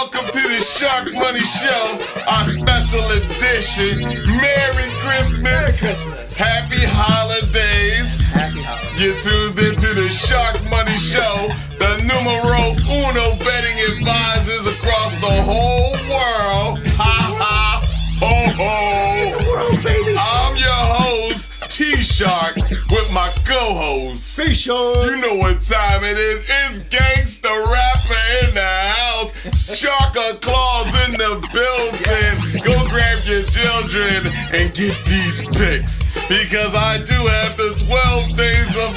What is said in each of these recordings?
welcome to the Sharkmoney Show, our special edition. Merry Christmas. Merry Christmas. Happy holidays. Happy holidays. You tuned into the Sharkmoney Show, the numero uno betting advisors across the whole world. Ha ha, ho ho. The world, baby. I'm your host, T-Shark, with my co-host. T-Shark. You know what time it is. It's Gangsta Rapper in the house. Sharka Claus in the building. Yes. Go grab your children and get these picks. Because I do have the 12 days of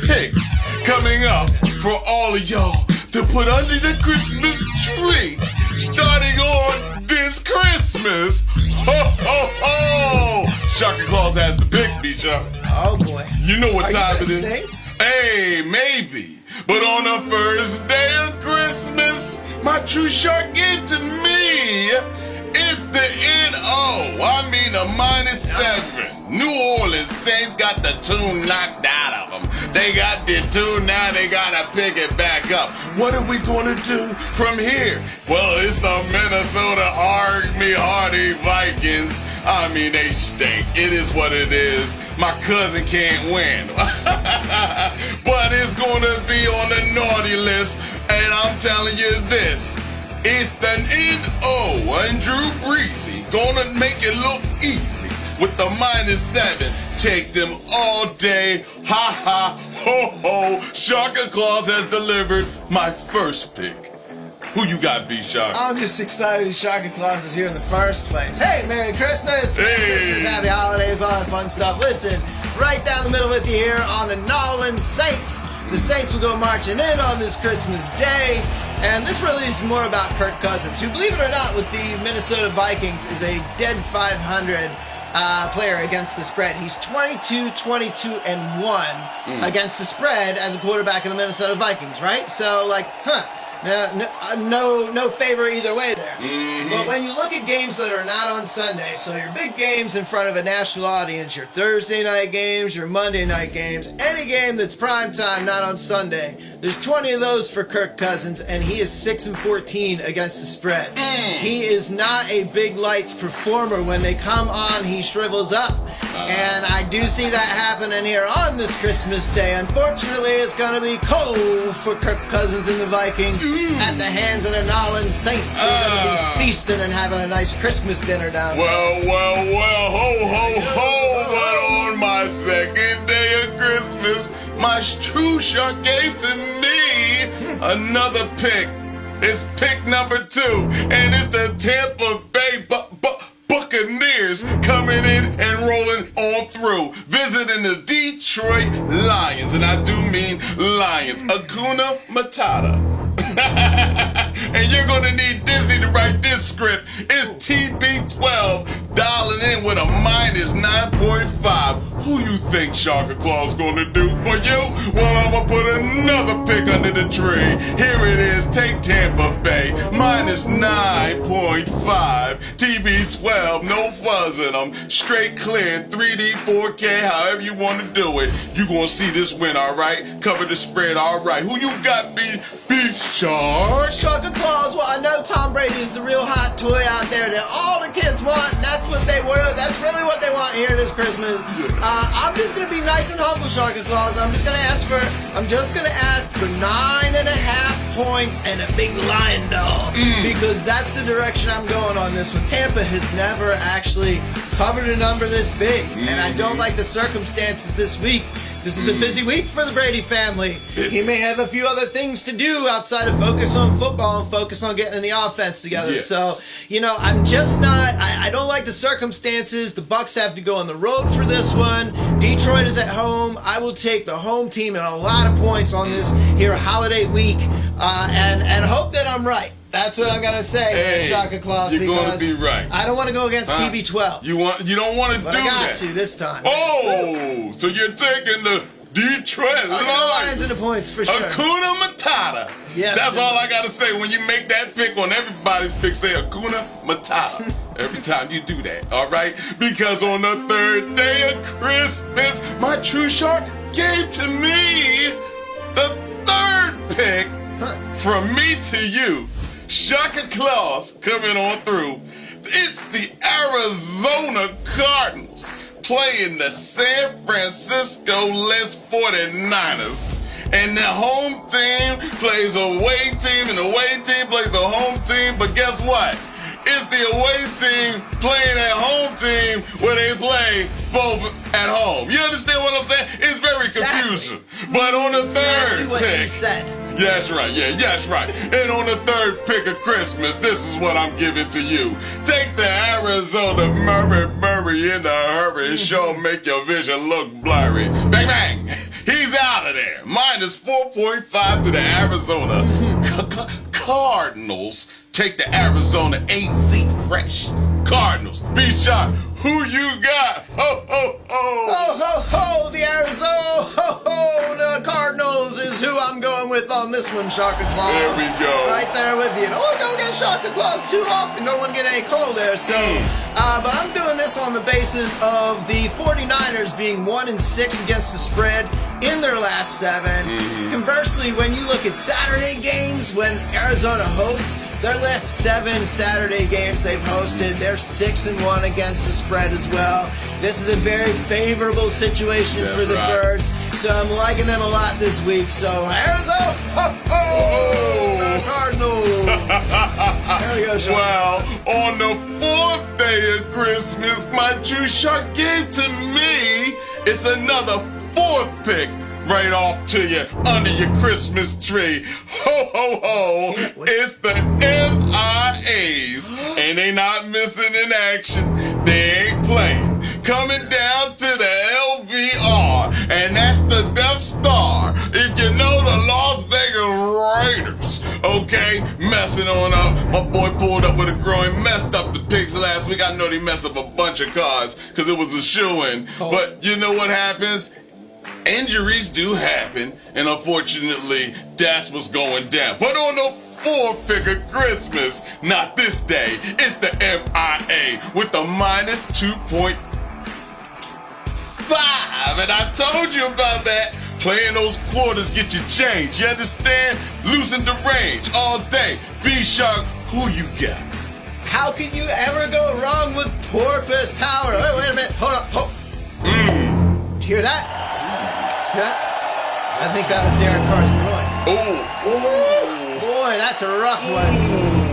picks coming up for all of y'all to put under the Christmas tree. Starting on this Christmas. Ho, ho, ho! Sharka Claus has the picks, B-Shark. Oh, boy. You know what Are time you it gonna is. sing? Hey, maybe. But on the first day of Christmas, my true shark gave to me. It's the N.O. I mean the -7. New Orleans Saints got the tune knocked out of them. They got the tune, now they gotta pick it back up. What are we gonna do from here? Well, it's the Minnesota Army Hardy Vikings. I mean, they stink. It is what it is. My cousin can't win. But it's gonna be on the naughty list. And I'm telling you this. It's the N.O. and Drew Breezy gonna make it look easy with the -7. Take them all day. Ha ha, ho ho. Sharka Claus has delivered my first pick. Who you got, B-Shark? I'm just excited Sharka Claus is here in the first place. Hey, Merry Christmas! Merry Hey. Christmas, Happy Holidays, all that fun stuff. Listen, right down the middle with you here on the New Orleans Saints. The Saints will go marching in on this Christmas Day. And this really is more about Kirk Cousins, who, believe it or not, with the Minnesota Vikings, is a dead 500 player against the spread. He's 22-22-1 against the spread as a quarterback in the Minnesota Vikings, right? So, no favor either way there. But when you look at games that are not on Sunday, so your big games in front of a national audience, your Thursday night games, your Monday night games, any game that's prime time, not on Sunday, there's 20 of those for Kirk Cousins, and he is 6-14 against the spread. He is not a big lights performer. When they come on, he shrivels up. And I do see that happening here on this Christmas Day. Unfortunately, it's going to be cold for Kirk Cousins and the Vikings at the hands of the New Orleans Saints. Who are going to be feasting and having a nice Christmas dinner down there. Well, ho, ho, ho. But on my second day of Christmas, my true shark gave to me another pick. It's pick number 2, and it's the Tampa Bay Buccaneers coming in and rolling on through, visiting the Detroit Lions, and I do mean Lions. Hakuna Matata. And you're gonna need Disney to write this script. It's TB12 dialing in with a -9.5. Who you think Sharka Claus gonna do for you? Well, I'm gonna put another pick under the tree. Here it is. Take Tampa Bay -9.5. TB12, no fuzz in them. Straight clear, 3D, 4K, however you want to do it. You gonna see this win, all right? Cover the spread, all right. Who you got, B-Shark? Sharka Claus, well, I know Tom Brady is the real hot toy out there that all the kids want, and that's what they were. That's really what they want here this Christmas. I'm just gonna be nice and humble, Sharka Claus. I'm just gonna ask for 9.5 points and a big lion dog, because that's the direction I'm going on this one. Tampa has never actually covered a number this big, and I don't like the circumstances this week. This is a busy week for the Brady family. He may have a few other things to do outside of focus on football and focus on getting the offense together. Yes. So, I'm just not, I don't like the circumstances. The Bucs have to go on the road for this one. Detroit is at home. I will take the home team and a lot of points on this here holiday week, and hope that I'm right. That's what I'm gonna say, Hey, Sharka Claus. you're because gonna be right. I don't want to go against TB12. You don't want to But do I got that. to this time. Oh, so you're taking the Detroit Lions Lions and the points for sure. Hakuna Matata. Yes. That's all I gotta say. When you make that pick on everybody's pick, say Hakuna Matata. Every time you do that, all right? Because on the third day of Christmas, my true shark gave to me the third pick from me to you. Shaka Claus coming on through. It's the Arizona Cardinals playing the San Francisco Les 49ers. And the home team plays a away team, and the away team plays the home team. But guess what? It's the away team playing at home team where they play both at home. You understand what I'm saying? It's very confusing. But on the third what pick, he said. yeah, that's right. Yeah, that's right. And on the third pick of Christmas, this is what I'm giving to you. Take the Arizona Murray in a hurry. Sure make your vision look blurry. Bang, bang. He's out of there. Minus 4.5 to the Arizona Cardinals. Take the Arizona AZ Fresh Cardinals. Be shocked. Who you got? Ho, ho, ho. Ho, ho, ho, the Arizona, ho, ho, the Cardinals is who I'm going with on this one, Shaka Claus. There we go. Right there with you. Don't get Shaka Claus too often. Don't want to get any cold there. So, but I'm doing this on the basis of the 49ers being 1-6 against the spread in their last 7. Conversely, when you look at Saturday games, when Arizona hosts, their last 7 Saturday games they've hosted, they're 6-1 against the spread as well. This is a very favorable situation for the Birds, so I'm liking them a lot this week. So Arizona, ho, ho, the Cardinals. There we go, Sean. Well, on the 4th day of Christmas, my True Shark gave to me, it's another 4th pick. Right off to you under your Christmas tree. Ho, ho, ho. It's the MIAs. And they not missing in action. They ain't playing. Coming down to the LVR. And that's the Death Star. If you know the Las Vegas Raiders. Okay, messing on up. My boy pulled up with a groin, messed up the picks last week. I know they messed up a bunch of cards because it was a shoo-in. But you know what happens? Injuries do happen, and unfortunately, that's what's going down. But on the 4th pick of Christmas, not this day, it's the MIA with the minus 2.5. And I told you about that. Playing those quarters get you change. You understand? Losing the range all day. B-Shark, who you got? How can you ever go wrong with Porpoise Power? Wait a minute. Hold up. Did you hear that? I think that was Derek Carr's groin. Boy, that's a rough one.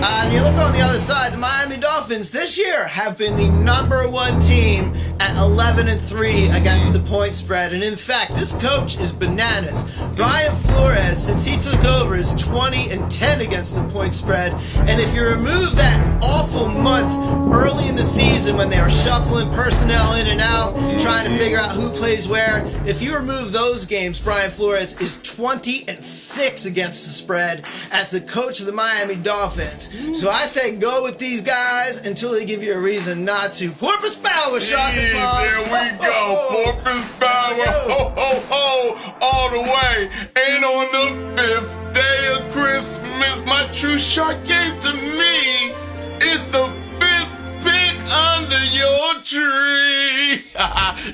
And you look on the other side, the Miami Dolphins this year have been the #1 team at 11-3 against the point spread. And in fact, this coach is bananas. Brian Flores, since he took over, is 20-10 against the point spread. And if you remove that awful month early in the season when they were shuffling personnel in and out, trying to figure out who plays where, if you remove those games, Brian Flores is 20-6 against the spread as the coach of the Miami Dolphins. So I say go with these guys until they give you a reason not to. Porpoise Power, Shaka Claus. There we go. Porpoise Power. Ho, ho, ho. All the way. And on the 5th day of Christmas, my True Shark gave to me. It's the 5th pick under your tree.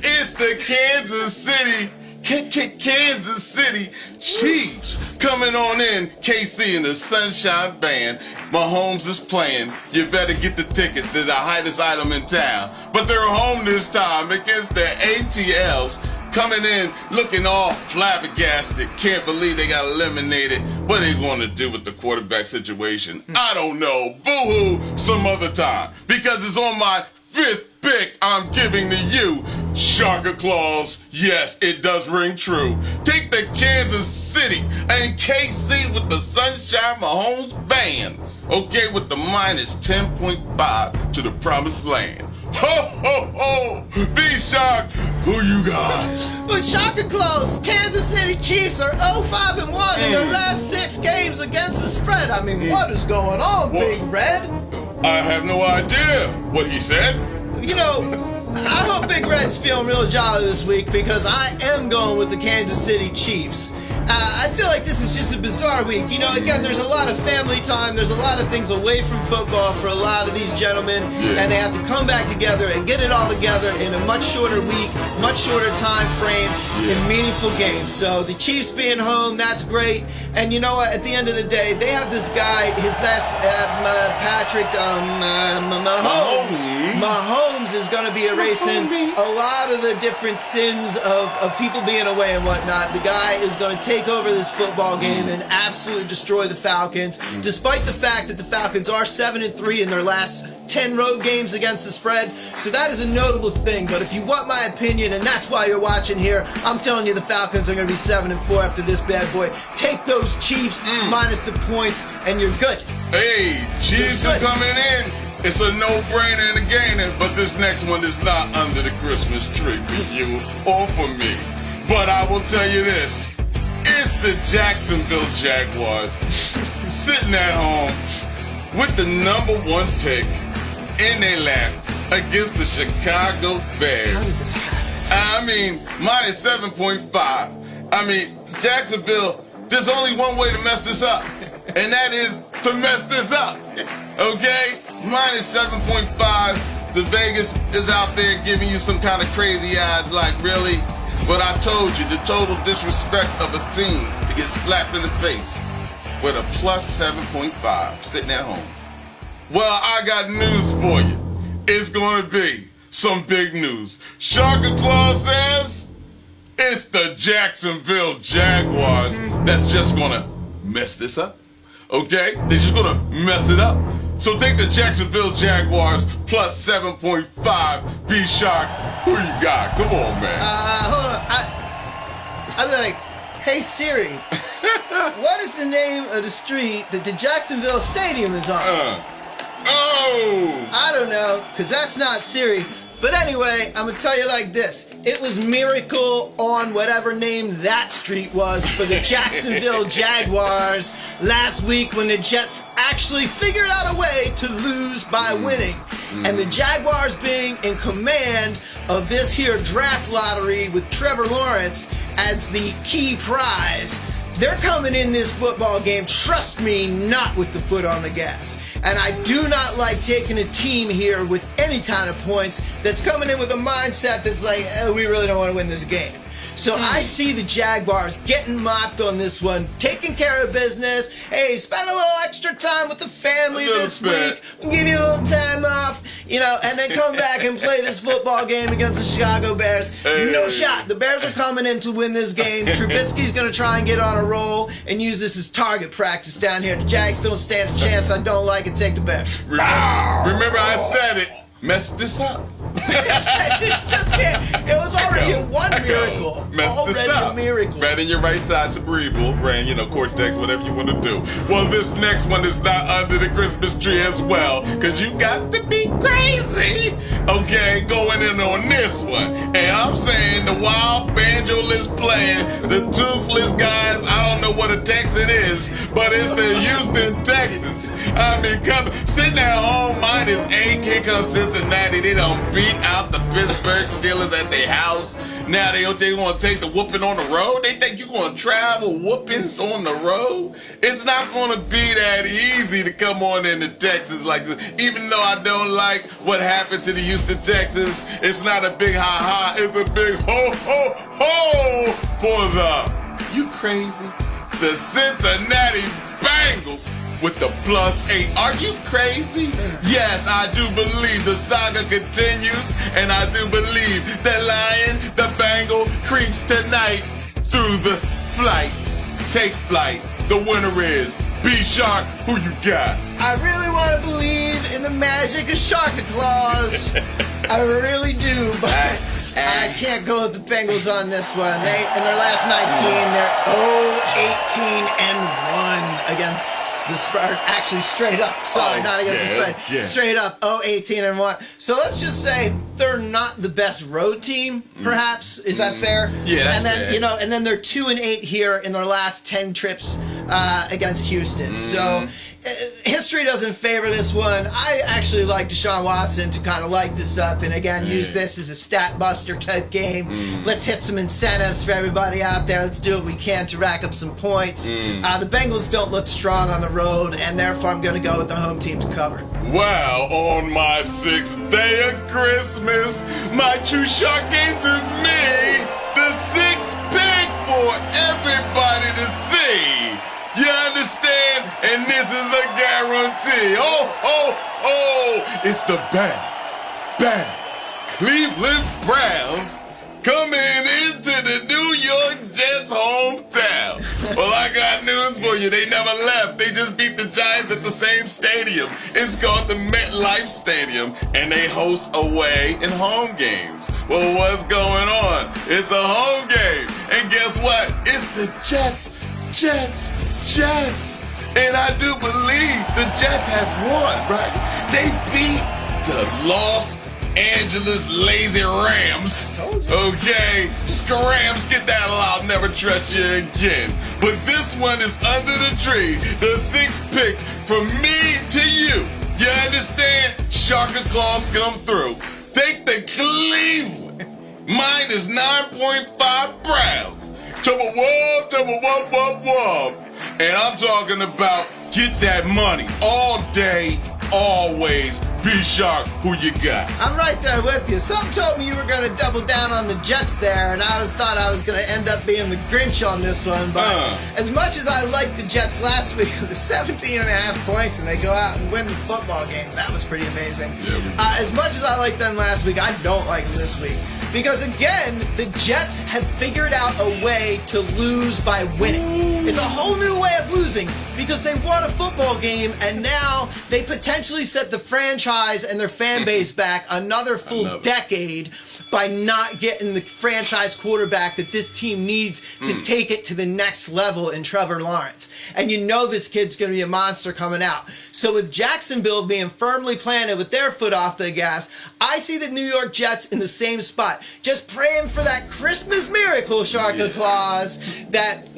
It's the Kansas City Chiefs coming on in. KC and the Sunshine Band. Mahomes is playing. You better get the tickets. They're the highest item in town. But they're home this time against the ATLs. Coming in looking all flabbergasted. Can't believe they got eliminated. What are they going to do with the quarterback situation? I don't know. Boo-hoo some other time. Because it's on my 5th pick I'm giving to you, Shaka Claus. Yes, it does ring true. Take the Kansas City and KC with the Sunshine Mahomes Band. Okay, with the minus 10.5 to the promised land. Ho, ho, ho! B-Shark, who you got? But Shaka Claus, Kansas City Chiefs are 0-5-1 in their last 6 games against the spread. I mean, what is going on, Big Red? I have no idea what he said. You know, I hope Big Red's feeling real jolly this week because I am going with the Kansas City Chiefs. I feel like this is just a bizarre week. You know, again, there's a lot of family time. There's a lot of things away from football for a lot of these gentlemen. Yeah. And they have to come back together and get it all together in a much shorter week, much shorter time frame in meaningful games. So the Chiefs being home, that's great. And you know what? At the end of the day, they have this guy, his last, Patrick Mahomes. Mahomes is going to be erasing a lot of the different sins of people being away and whatnot. The guy is going to take over this football game and absolutely destroy the Falcons, despite the fact that the Falcons are 7-3 in their last 10 road games against the spread. So that is a notable thing. But if you want my opinion, and that's why you're watching here, I'm telling you the Falcons are going to be 7-4 after this bad boy. Take those Chiefs minus the points, and you're good. Hey, Chiefs are coming in. It's a no-brainer and a gainer, but this next one is not under the Christmas tree for you or for me. But I will tell you this. It's the Jacksonville Jaguars sitting at home with the #1 pick in their lap against the Chicago Bears. How does this happen? I mean, minus 7.5. I mean, Jacksonville, there's only one way to mess this up, and that is to mess this up. Okay? Minus 7.5. The Vegas is out there giving you some kind of crazy eyes like, really? But I told you, the total disrespect of a team to get slapped in the face with a plus 7.5 sitting at home. Well, I got news for you. It's going to be some big news. Sharka Claus says it's the Jacksonville Jaguars that's just going to mess this up. Okay? They're just going to mess it up. So take the Jacksonville Jaguars plus 7.5. B-Shark, who you got? Come on, man. Hold on. I'm like, hey Siri, what is the name of the street that the Jacksonville Stadium is on? I don't know, because that's not Siri. But anyway, I'm going to tell you like this. It was miracle on whatever name that street was for the Jacksonville Jaguars last week when the Jets actually figured out a way to lose by winning. And the Jaguars being in command of this here draft lottery with Trevor Lawrence as the key prize. They're coming in this football game, trust me, not with the foot on the gas. And I do not like taking a team here with any kind of points that's coming in with a mindset that's like, we really don't want to win this game. So I see the Jaguars getting mopped on this one, taking care of business. Hey, spend a little extra time with the family this week. We'll give you a little time off, you know, and then come back and play this football game against the Chicago Bears. No shot. The Bears are coming in to win this game. Trubisky's going to try and get on a roll and use this as target practice down here. The Jags don't stand a chance. I don't like it. Take the Bears. Remember I said it. Mess this up. It's just, it was already a miracle. Already a miracle. Right in your right side cerebral brain, you know, cortex, whatever you want to do. Well, this next one is not under the Christmas tree as well, because you got to be crazy, okay, going in on this one. And I'm saying the wild banjo-less playing, the toothless guys, I don't know what a Texan is, but it's the Houston Texans. I mean, sitting at home, minus 8, here comes Cincinnati. They done beat out the Pittsburgh Steelers at their house. Now they want to take the whooping on the road? They think you're going to travel whoopings on the road? It's not going to be that easy to come on into Texas like this. Even though I don't like what happened to the Houston Texans, it's not a big ha-ha. It's a big ho-ho-ho for the, you crazy, the Cincinnati Bengals with the +8. Are you crazy? Yes, I do believe the saga continues, and I do believe the lion, the Bengal, creeps tonight through the flight. Take flight. The winner is B-Shark. Who you got? I really want to believe in the magic of Sharka Claus. I really do, but I can't go with the Bengals on this one. They, in their last 19, they're 0-18-1 against the spread. Actually, straight up. Sorry, not against the spread. Straight up, 0-18-1. So let's just say they're not the best road team, perhaps. Is that fair? Yeah, that's and then, fair. And then they're 2-8 here in their last 10 trips against Houston. So history doesn't favor this one. I actually like Deshaun Watson to kind of light this up and again use this as a stat buster type game. Let's hit some incentives for everybody out there. Let's do what we can to rack up some points. The Bengals don't look strong on the road, and therefore I'm going to go with the home team to cover. Wow, on my 6th day of Christmas, my true shark gave to me the 6th pick for everybody to see. You understand? And this is a guarantee. It's the bang, Cleveland Browns coming into the New York Jets hometown. Well, I got news for you. They never left. They just beat the Giants at the same stadium. It's called the MetLife Stadium, and they host away and home games. Well, what's going on? It's a home game. And guess what? It's the Jets. And I do believe the Jets have won, right? They beat the Los Angeles Lazy Rams. Told you. Okay, Scrams, get that I'll never trust you again. But this one is under the tree. The 6th pick from me to you. You understand? Sharker claws come through. Take the Cleveland minus 9.5 Browns. Double wub. And I'm talking about get that money all day, always. Be Shark, who you got? I'm right there with you. Some told me you were going to double down on the Jets there, and I thought I was going to end up being the Grinch on this one. But as much as I liked the Jets last week with the 17.5 points, and they go out and win the football game, that was pretty amazing. As much as I liked them last week, I don't like them this week. Because again, the Jets have figured out a way to lose by winning. It's a whole new way of losing because they won a football game and now they potentially set the franchise and their fan base back another full decade by not getting the franchise quarterback that this team needs to take it to the next level in Trevor Lawrence. And you know this kid's going to be a monster coming out. So with Jacksonville being firmly planted with their foot off the gas, I see the New York Jets in the same spot. Just praying for that Christmas miracle, Sharka Claus, that,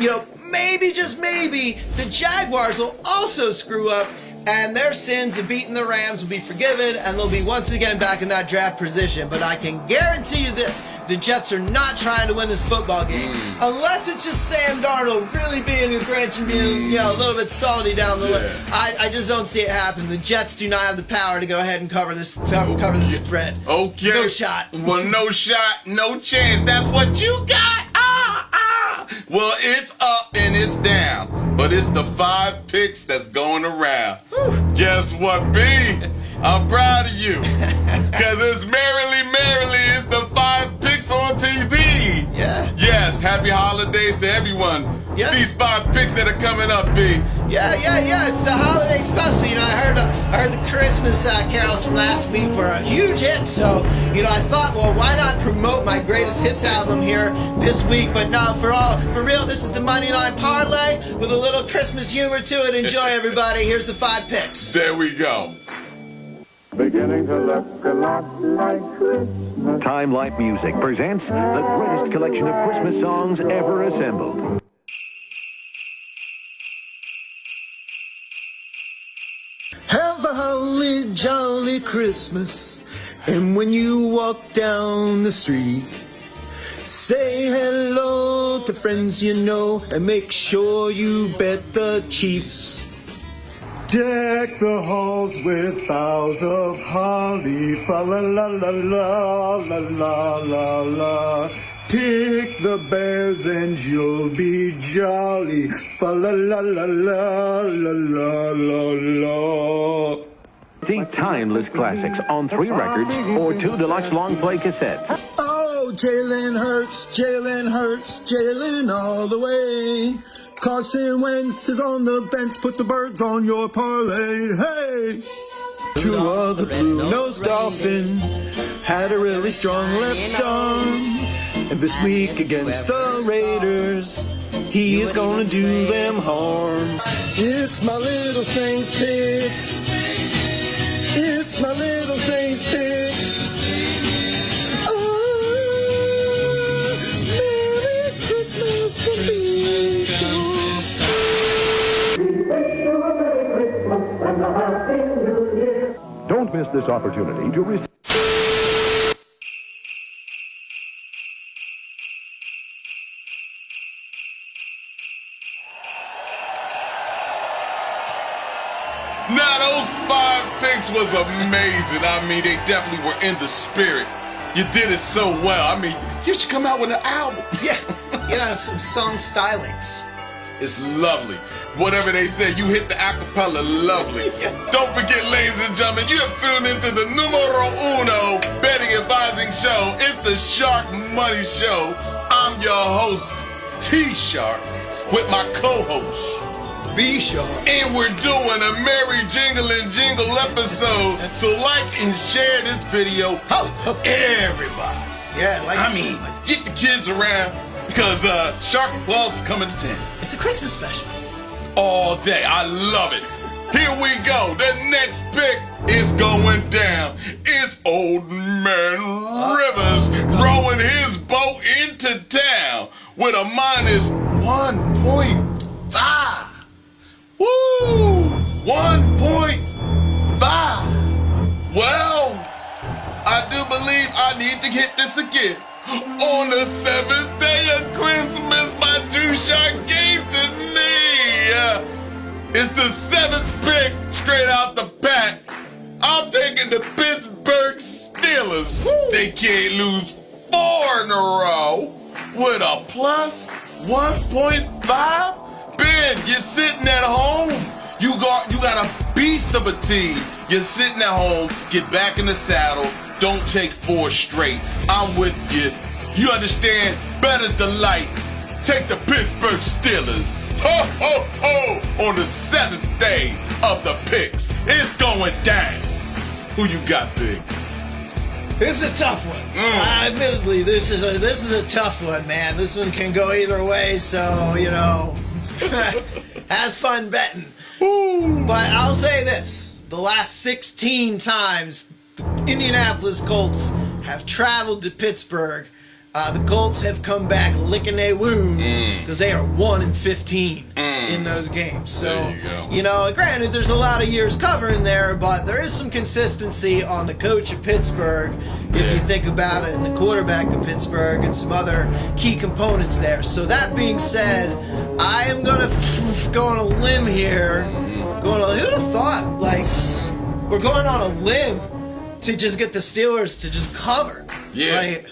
maybe, just maybe, the Jaguars will also screw up and their sins of beating the Rams will be forgiven, and they'll be once again back in that draft position. But I can guarantee you this, the Jets are not trying to win this football game. Unless it's just Sam Darnold really being a Grinch and being, a little bit salty down the line. I just don't see it happen. The Jets do not have the power to go ahead and cover this spread. Okay. No shot. Well, no shot, no chance. That's what you got. Well, it's up and it's down. But it's the 5 picks that's going around. Guess what, B? I'm proud of you. Because it's merrily, it's the 5 picks on TV. Yeah. Yes, happy holidays to everyone. Yeah. These 5 picks that are coming up, B. Yeah. It's the holiday special. I heard the Christmas carols from last week were a huge hit. So, I thought, well, why not promote my greatest hits album here this week? But no, for real, this is the Money Line Parlay with a little Christmas humor to it. Enjoy, everybody. Here's the 5 picks. There we go. Beginning to look a lot like Christmas. Time Life Music presents the greatest collection of Christmas songs ever assembled. Have a holly jolly Christmas, and when you walk down the street, say hello to friends you know, and make sure you bet the Chiefs. Deck the halls with boughs of holly, fa la la la la la la la la. Pick the bears and you'll be jolly, fa la la la la la la la. The timeless classics on 3 records or 2 deluxe long play cassettes. Oh, Jalen Hurts, Jalen all the way. Carson Wentz is on the bench, put the birds on your parlay, hey! Tua the blue-nosed dolphin had a really strong left arm, and this week against the Raiders, he is gonna do them harm. It's my little Saints pick. It's my little Saints pick. miss this opportunity to receive. Now, those 5 picks was amazing. I mean, they definitely were in the spirit. You did it so well. I mean, you should come out with an album. Yeah, some song stylings. It's lovely. Whatever they say, you hit the acapella lovely. Don't forget, ladies and gentlemen, you have tuned into the numero uno betting advising show. It's the Shark Money Show. I'm your host, T-Shark, with my co-host, B-Shark. and we're doing a Merry Jingle and Jingle episode. So like and share this video. Everybody. Yeah, Get the kids around because Shark Claus is coming to town. it's a Christmas special. All day. I love it. Here we go. The next pick is going down. It's Old Man Rivers rowing his boat into town with a minus 1.5. Woo! 1.5. Well, I do believe I need to hit this again. On the 7th day of Christmas, my True Shark gave to me. It's the 7th pick straight out the pack. I'm taking the Pittsburgh Steelers. They can't lose 4 in a row with a plus 1.5. Ben, you're sitting at home. You got a beast of a team. You're sitting at home. Get back in the saddle. Don't take 4 straight. I'm with you. You understand? Better's the light. Take the Pittsburgh Steelers. Ho, ho, ho! On the 7th day of the picks. It's going down. Who you got, Big? This is a tough one. Admittedly, this is a tough one, man. This one can go either way, so, have fun betting. But I'll say this. The last 16 times the Indianapolis Colts have traveled to Pittsburgh, the Colts have come back licking their wounds because they are 1-15 in those games. So, There you go. Granted, there's a lot of years covering there, but there is some consistency on the coach of Pittsburgh, if you think about it, and the quarterback of Pittsburgh, and some other key components there. So that being said, I am going to go on a limb here. Who'd have thought? We're going on a limb to just get the Steelers to just cover. Yeah.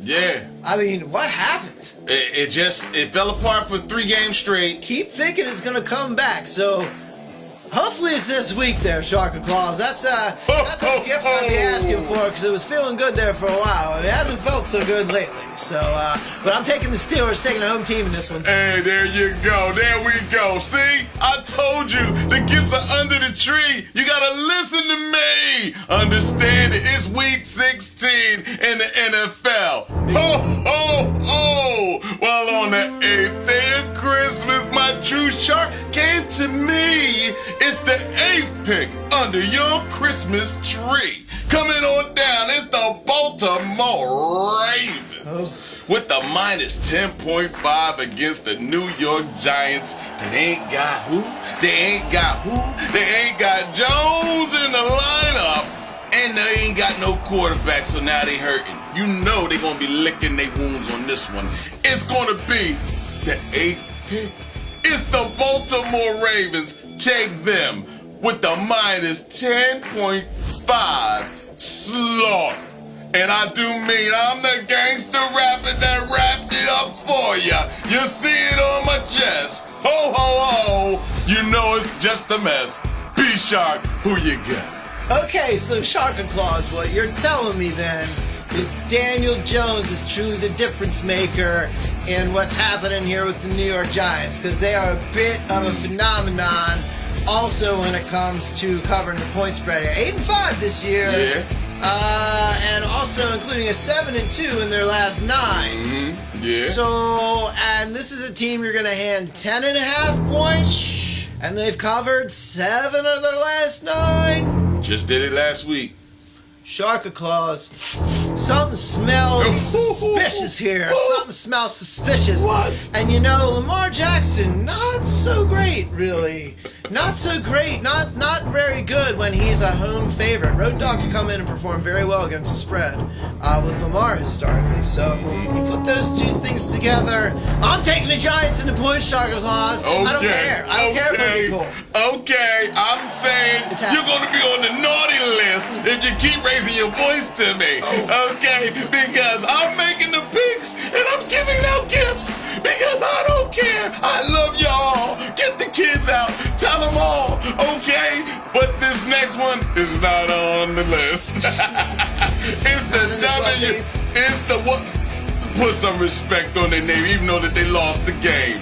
Yeah. I mean, what happened? It fell apart for 3 games straight. Keep thinking it's gonna come back. So hopefully it's this week there, Shark and Claus. That's a gift I'd be asking for because it was feeling good there for a while. And it hasn't felt so good lately. So, but I'm taking the Steelers, taking the home team in this one. Hey, there you go. There we go. See? I told you the gifts are under the tree. You gotta listen to me. Understand it. It's week 16 in the NFL. Ho, ho, ho. Well, on the 8th day of Christmas, my True Shark gave to me. It's the 8th pick under your Christmas tree. Coming on down, it's the Baltimore Ravens. With the minus 10.5 against the New York Giants that ain't got who? They ain't got Jones in the lineup. And they ain't got no quarterback, so now they hurting. You know they gonna be licking their wounds on this one. It's gonna be the 8th pick. It's the Baltimore Ravens. Take them with the minus 10.5 slaughter. And I do mean I'm the gangster rapper that wrapped it up for ya. You see it on my chest. Ho, ho, ho. You know it's just a mess. B-Shark, who you got? Okay, so Shark and Claus, what you're telling me then is Daniel Jones is truly the difference maker in what's happening here with the New York Giants, because they are a bit of a phenomenon also when it comes to covering the point spread here. 8-5 this year. Yeah. And also including a 7-2 in their last 9. Yeah. So, and this is a team you're going to hand 10.5 points, and they've covered 7 of their last 9. Just did it last week. Shark Claus. something smells suspicious here. Something smells suspicious. What? And you know, Lamar Jackson, not so great, really. Not so great. Not very good when he's a home favorite. Road dogs come in and perform very well against the spread with Lamar historically. So you put those two things together. I'm taking the Giants in the point, Shark Claus. Okay. I don't care. I don't care if they cool. Okay, I'm saying It's you're going to be on the naughty list if you keep raising your voice to me. Okay, because I'm making the picks and I'm giving out gifts because I don't care. I love y'all. Get the kids out. Tell them all. Okay, but this next one is not on the list. It's the W. It's the what? Put some respect on their name, even though that they lost the game.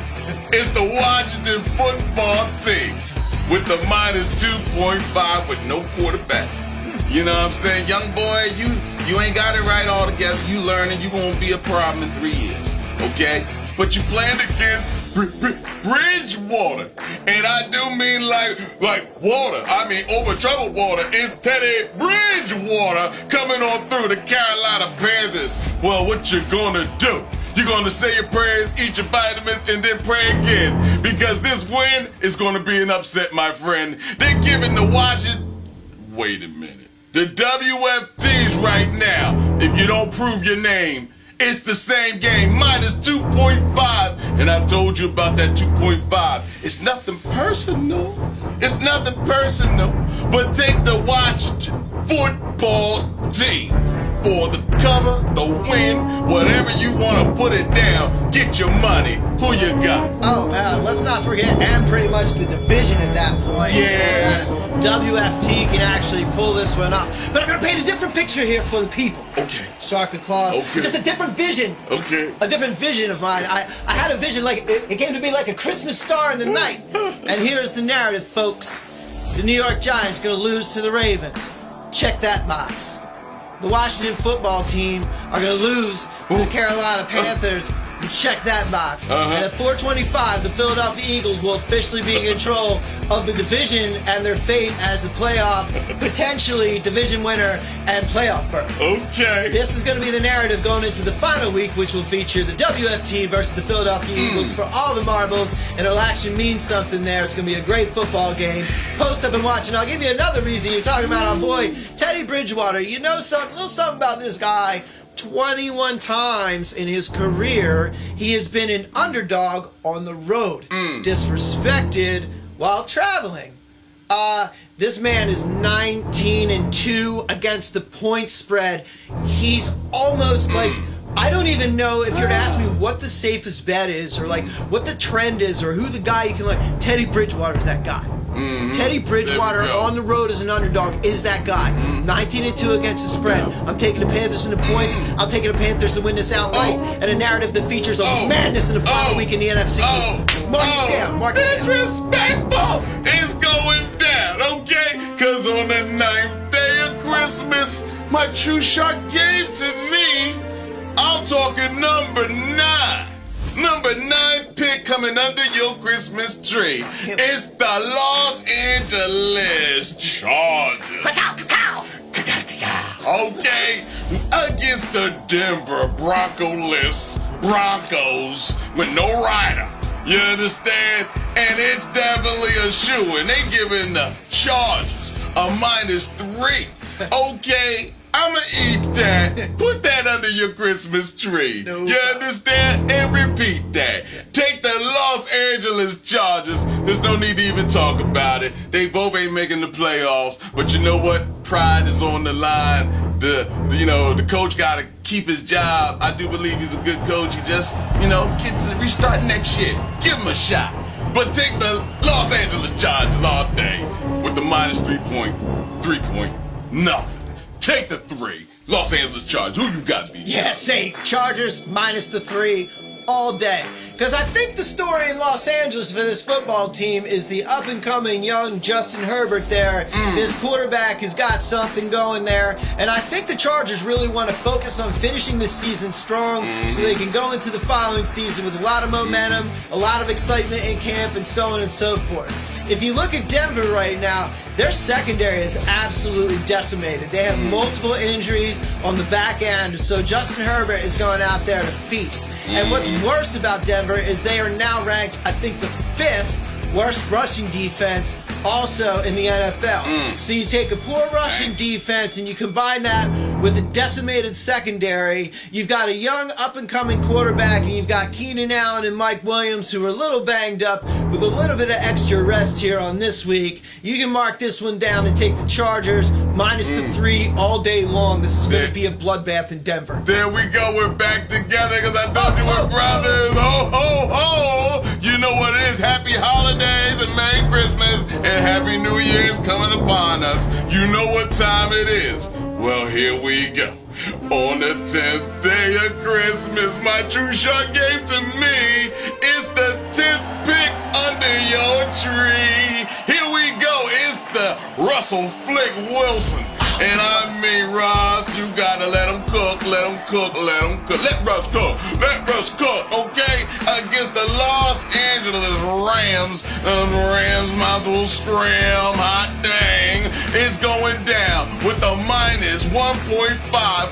It's the Washington football team with the minus 2.5 with no quarterback. You know what I'm saying? Young boy, you ain't got it right all together. You learning, you won't be a problem in 3 years. Okay? But you playing against Bridgewater. And I do mean like water. I mean over troubled water. It's Teddy Bridgewater coming on through the Carolina Panthers. Well, what you gonna do? You're gonna say your prayers, eat your vitamins, and then pray again. Because this win is gonna be an upset, my friend. They're giving the Washington... Wait a minute. The WFTs right now, if you don't prove your name, it's the same game, minus 2.5. And I told you about that 2.5. It's nothing personal. It's nothing personal. But take the Washington football team for the cover, the win, whatever you want to put it down. Get your money. Who you got? Oh, let's not forget, and pretty much the division at that point. Yeah. WFT can actually pull this one off. But I'm going to paint a different picture here for the people. Okay. Shark and Claw. Okay. Just a different vision. Okay. A different vision of mine. I had a vision like it came to be like a Christmas star in the night. And here's the narrative, folks. The New York Giants going to lose to the Ravens. Check that box. The Washington football team are going to lose to the Carolina Panthers. Check that box. And at 4:25, the Philadelphia Eagles will officially be in control of the division and their fate as a playoff, potentially division winner and playoff berth. Okay. This is going to be the narrative going into the final week, which will feature the WFT versus the Philadelphia Eagles for all the marbles, and it'll actually mean something there. It's going to be a great football game. Post up and watch, and I'll give you another reason. You're talking about our boy Teddy Bridgewater. You know something, a little something about this guy. 21 times in his career, he has been an underdog on the road, disrespected while traveling. This man is 19-2 against the point spread. He's almost like, I don't even know if you're to ask me what the safest bet is, or like what the trend is, or who the guy you can like. Teddy Bridgewater is that guy. Teddy Bridgewater on the road as an underdog is that guy. 19-2 against the spread. I'm taking the Panthers in the points. I'm taking the Panthers to win this outright. And a narrative that features a madness in the final week in the NFC. Mark it down. Mark it down. Disrespectful is going down, okay? Because on the 9th day of Christmas, my true shark gave to me, I'm talking number 9. Number 9 pick coming under your Christmas tree. It's the Los Angeles Chargers. Okay, against the Denver Broncos with no rider. You understand? And it's definitely a shoe. And they giving the Chargers a -3. Okay. I'ma eat that. Put that under your Christmas tree. No. You understand? And repeat that. Take the Los Angeles Chargers. There's no need to even talk about it. They both ain't making the playoffs. But you know what? Pride is on the line. The coach gotta keep his job. I do believe he's a good coach. He just, gets to restart next year. Give him a shot. But take the Los Angeles Chargers all day with the -3 point nothing. Take the 3. Los Angeles Chargers. Who you got, B? Yeah, same. Chargers -3 all day. Because I think the story in Los Angeles for this football team is the up-and-coming young Justin Herbert there. This quarterback has got something going there. And I think the Chargers really want to focus on finishing this season strong so they can go into the following season with a lot of momentum, a lot of excitement in camp, and so on and so forth. if you look at Denver right now, their secondary is absolutely decimated. They have multiple injuries on the back end, so Justin Herbert is going out there to feast. And what's worse about Denver is they are now ranked, I think, the 5th worst rushing defense also in the NFL. So you take a poor rushing defense and you combine that with a decimated secondary. You've got a young up-and-coming quarterback, and you've got Keenan Allen and Mike Williams, who are a little banged up, with a little bit of extra rest here on this week. You can mark this one down and take the Chargers minus the 3 all day long. This is going to be a bloodbath in Denver. There we go. We're back together because I told you we're brothers. Ho, ho, ho. You know what it is. Happy holidays and Merry Christmas and Happy New Year's coming upon us. You know what time it is. Well, here we go. On the 10th day of Christmas, my true shark gave to me. It's the 10th pick under your tree. Here we go. It's the Russell Flick Wilson. And I mean, Ross, you gotta let him cook, let him cook, let him cook. Let Russ cook, okay? Against the Los Angeles Rams. The Rams might as well scram, hot dang. It's going down with a minus 1.5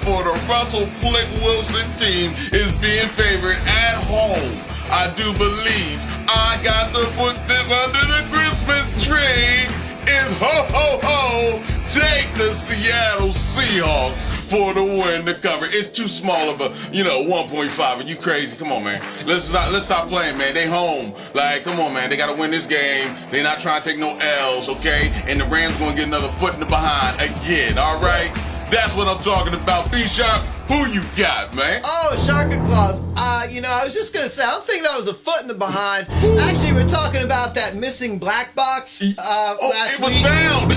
for the Russell Flick Wilson team is being favored at home. I do believe I got to put this under the Christmas tree. Is ho, ho, ho. Take the Seattle Seahawks for the win to cover. It's too small of a, 1.5. Are you crazy? Come on, man. Let's stop playing, man. They home. Like, come on, man. They got to win this game. They're not trying to take no L's, okay? And the Rams going to get another foot in the behind again, all right? That's what I'm talking about. B-Sharp, who you got, man? Oh, Shark and Claws. I was just going to say, I don't think that was a foot in the behind. Actually, we're talking about that missing black box last week. It was found. We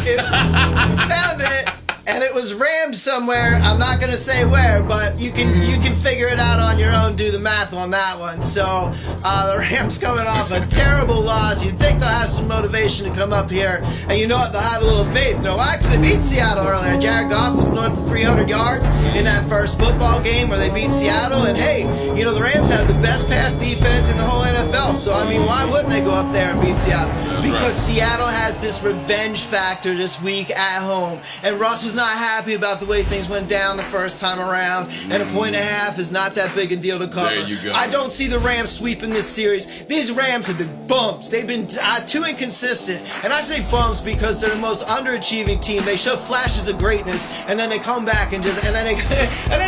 found it, and it was rammed somewhere. I'm not going to say where, but you can figure it out on your own, do the math on that one. So the Rams coming off a terrible loss. You'd think they'll have some motivation to come up here, and you know what? They'll have a little faith. No, I actually beat Seattle earlier. Jared Goff was north of 300 yards in that first football game where they beat Seattle, and hey, the Rams have the best pass defense in the whole NFL. So, I mean, why wouldn't they go up there and beat Seattle? Because Seattle has this revenge factor this week at home, and Russ was not happy about the way things went down the first time around, and 1.5 is not that big a deal to cover. There you go. I don't see the Rams sweeping this series. These Rams have been bums. They've been too inconsistent, and I say bums because they're the most underachieving team. They show flashes of greatness, and then they come back and then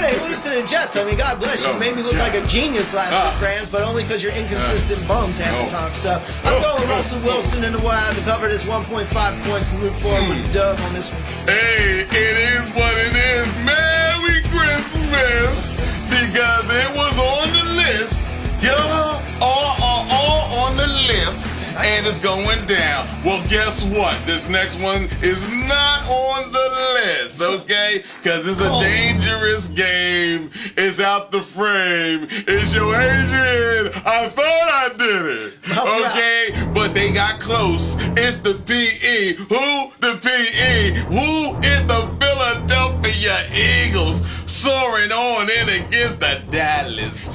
they lose to the Jets. I mean, God bless you. Made me look like a genius last week, Rams, but only because you're inconsistent bums half the time. So I'm going with Russell Wilson in the wild to cover this 1.5 points and move forward with a dub on this one. Hey, it is what it is. Merry Christmas, because it was on the list. All on the list. And it's going down. Well, guess what? This next one is not on the list, okay? Because it's a dangerous game. It's out the frame. It's your Adrian. I thought I did it. Okay? But they got close. It's the PE. Who? The PE. Who is the Philadelphia Eagles? Soaring on in against the Dallas.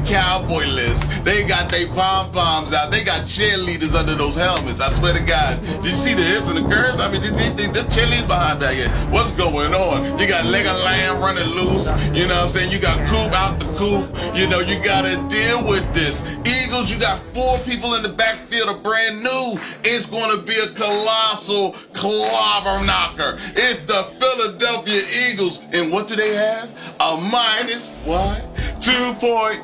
Cowboy list. They got their pom-poms out. They got cheerleaders under those helmets. I swear to God. Did you see the hips and the curves? I mean, the cheerleaders behind back here. What's going on? You got leg of lamb running loose. You know what I'm saying? You got Coop out the coop. You got to deal with this. Eagles, you got 4 people in the backfield are brand new. It's going to be a colossal clobber knocker. It's the Philadelphia Eagles. And what do they have? A minus what? 2.555.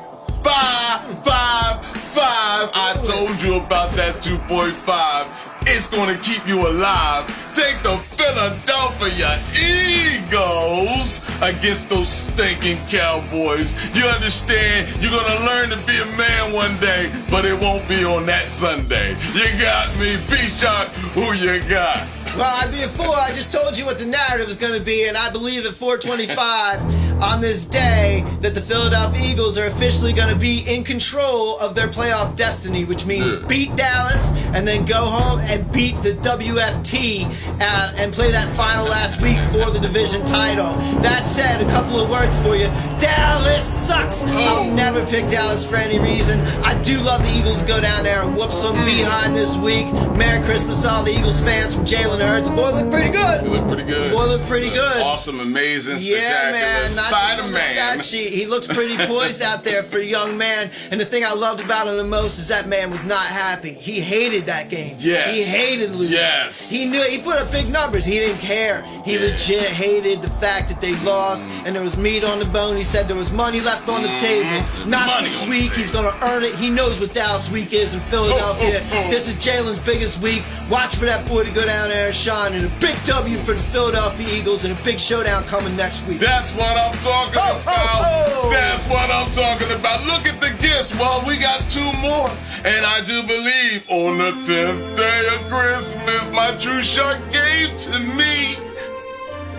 I told you about that 2.5. It's going to keep you alive. Take the Philadelphia Eagles against those stinking Cowboys. You understand? You're going to learn to be a man one day, but it won't be on that Sunday. You got me. B-Shark, who you got? Well, I'd be a fool. I just told you what the narrative is going to be, and I believe at 425, on this day that the Philadelphia Eagles are officially going to be in control of their playoff destiny, which means beat Dallas and then go home and beat the WFT and play that final last week for the division title. That said, a couple of words for you. Dallas sucks. I'll never pick Dallas for any reason. I do love the Eagles to go down there and whoop some behind this week. Merry Christmas to all the Eagles fans from Jalen Hurts. Boy, look pretty good. You look pretty good. Boy, look pretty good. Awesome, amazing, Yeah, man. spectacular. Not just on the Spider-Man. stat sheet. He looks pretty poised out there for a young man. And the thing I loved about him the most is that man was not happy. He hated that game. Yes. He hated losing. Yes. He knew he put up big numbers. He didn't care. He legit hated the fact that they lost and there was meat on the bone. He said there was money left on the table. Not Money this on the week. table. He's gonna earn it. He knows what Dallas week is in Philadelphia. This is Jalen's biggest week. Watch for that boy to go down there and shine. And a big W for the Philadelphia Eagles and a big showdown coming next week. That's what I'm talking about. ho. That's what I'm talking about. Look at the gifts. Well, we got 2 more. And I do believe on the 10th day of Christmas, my true shark gave to me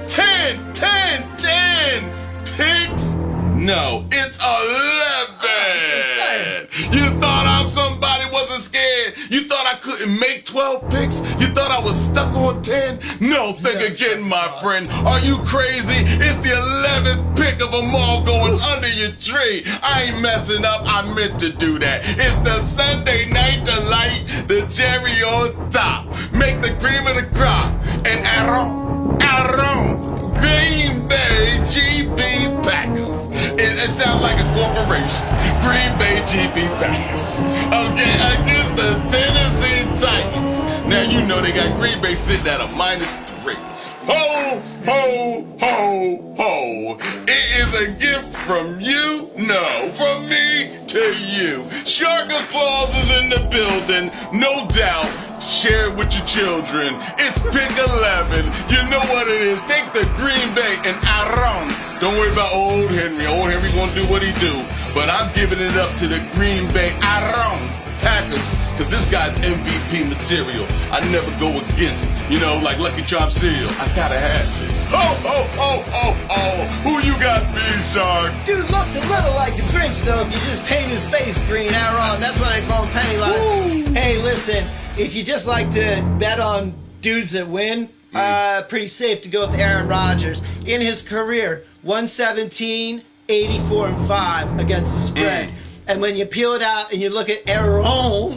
10 pigs. No, it's 11. You thought I'm somebody wasn't scared. You thought I couldn't make 12 picks. You thought I was stuck on 10. No, think again, my friend. Are you crazy? It's the 11th pick of them all going under your tree. I ain't messing up. I meant to do that. It's the Sunday night delight, the cherry on top. Make the cream of the crop. And Aaron, Green Bay GB Packers. It sounds like a corporation. Green Bay GB Packers. Okay, against the Tennessee Titans. Now you know they got Green Bay sitting at a -3. Ho, ho, ho, ho. It is a gift from you? No, from me to you. Sharka Claus is in the building, no doubt. Share it with your children. It's pick 11. You know what it is. Take the Green Bay and Aaron. Don't worry about old Henry. Old Henry gonna do what he do. But I'm giving it up to the Green Bay Aaron Packers, because this guy's MVP material. I never go against, like Lucky Charm cereal. I gotta have it. Ho, ho, ho, ho, ho. Who you got, B-Shark? Dude looks a little like the Grinch, though, if you just paint his face green. Aaron, that's why they call him Pennywise. Hey, listen, if you just like to bet on dudes that win, pretty safe to go with Aaron Rodgers. In his career, 117, 84, and 5 against the spread. And when you peel it out and you look at Aaron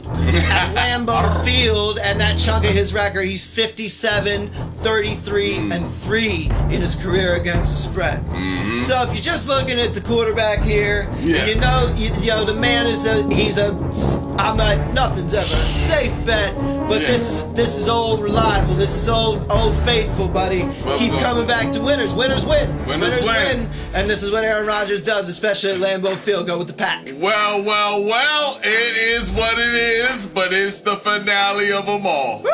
at Lambeau Field and that chunk of his record, he's 57, 33, and 3 in his career against the spread. So if you're just looking at the quarterback here, and you know the man is nothing's ever a safe bet, but this is old reliable. This is old faithful, buddy. Keep coming back to winners. Winners win. Winners win. And this is what Aaron Rodgers does, especially at Lambeau Field. Go with the pack. Well, it is what it is, but it's the finale of them all. Woo!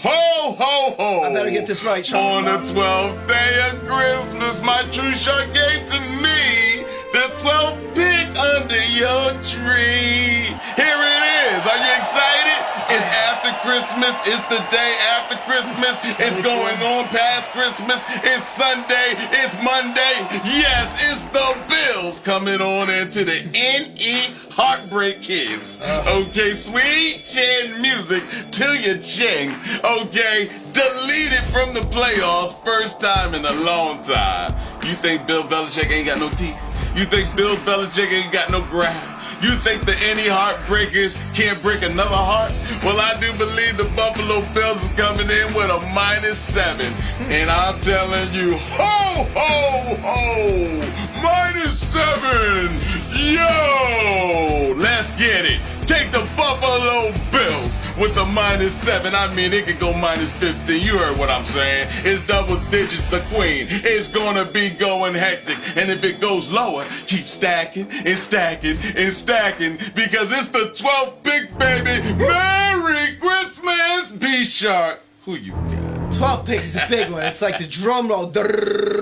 Ho, ho, ho. I better get this right, Sean. On the 12th day of Christmas, my true shark gave to me the 12th pick under your tree. Here it is. Are you excited? It's after Christmas. It's the day after Christmas. It's going on past Christmas. It's Sunday. It's Monday. Yes, it's the Bills coming on into the NE Heartbreak Kids. Okay, sweet chin music till you ching. Okay, delete it from the playoffs. First time in a long time. You think Bill Belichick ain't got no teeth? You think Bill Belichick ain't got no ground? You think the NE Heartbreakers can't break another heart? Well, I do believe the Buffalo Bills is coming in with a -7. And I'm telling you, ho, ho, ho, -7. Yo, let's get it. Take the Buffalo Bills with the -7. I mean, it could go -15. You heard what I'm saying. It's double digits, the queen. It's gonna be going hectic. And if it goes lower, keep stacking and stacking and stacking, because it's the 12th pick, baby. Merry Christmas, B-Shark. Who you got? 12th pick is a big one. It's like the drum roll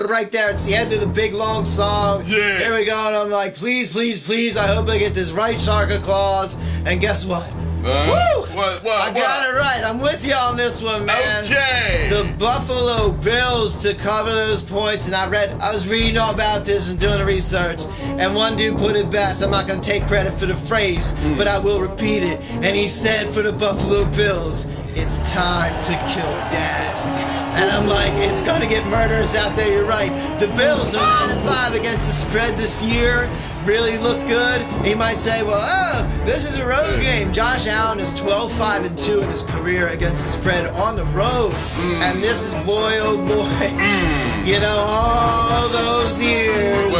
right there. It's the end of the big long song. Yeah. Here we go. And I'm like, please, please, please. I hope I get this right, Sharka Claus. And guess what? What? I got it right. I'm with you on this one, man. Okay. The Buffalo Bills to cover those points, and I was reading all about this and doing the research, and one dude put it best. I'm not gonna take credit for the phrase, but I will repeat it. And he said for the Buffalo Bills, it's time to kill Dad. And I'm like, it's gonna get murderers out there. You're right. The Bills are 9-5 against the spread this year. Really look good. He might say, well, this is a road game. Josh Allen is 12-5-2 in his career against the spread on the road. And this is, boy, oh boy, you know, all those years,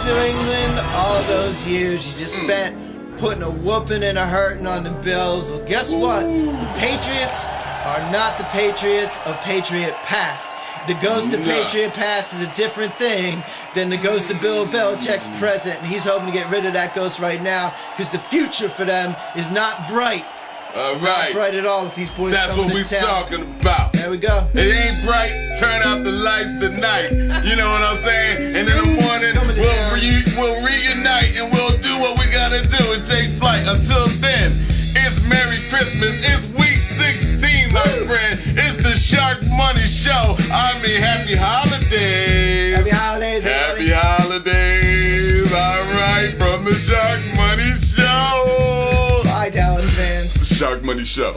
New England, all those years you just spent putting a whooping and a hurting on the Bills. Well, guess what? The Patriots are not the Patriots of Patriot past. The ghost of Patriot past is a different thing than the ghost of Bill Belichick's present, and he's hoping to get rid of that ghost right now because the future for them is not bright. All right. Not bright at all with these boys. That's what we're talking about. There we go. It ain't bright. Turn out the lights tonight. You know what I'm saying? And in the morning, we'll reunite and we'll do what we gotta do and take flight. Until then, it's Merry Christmas. It's week 16, my friend. It's the Sharkmoney Show. I mean, happy holidays. Happy holidays, everybody. Happy holidays. All right, from the Sharkmoney Show. Bye, Dallas fans. The Sharkmoney Show.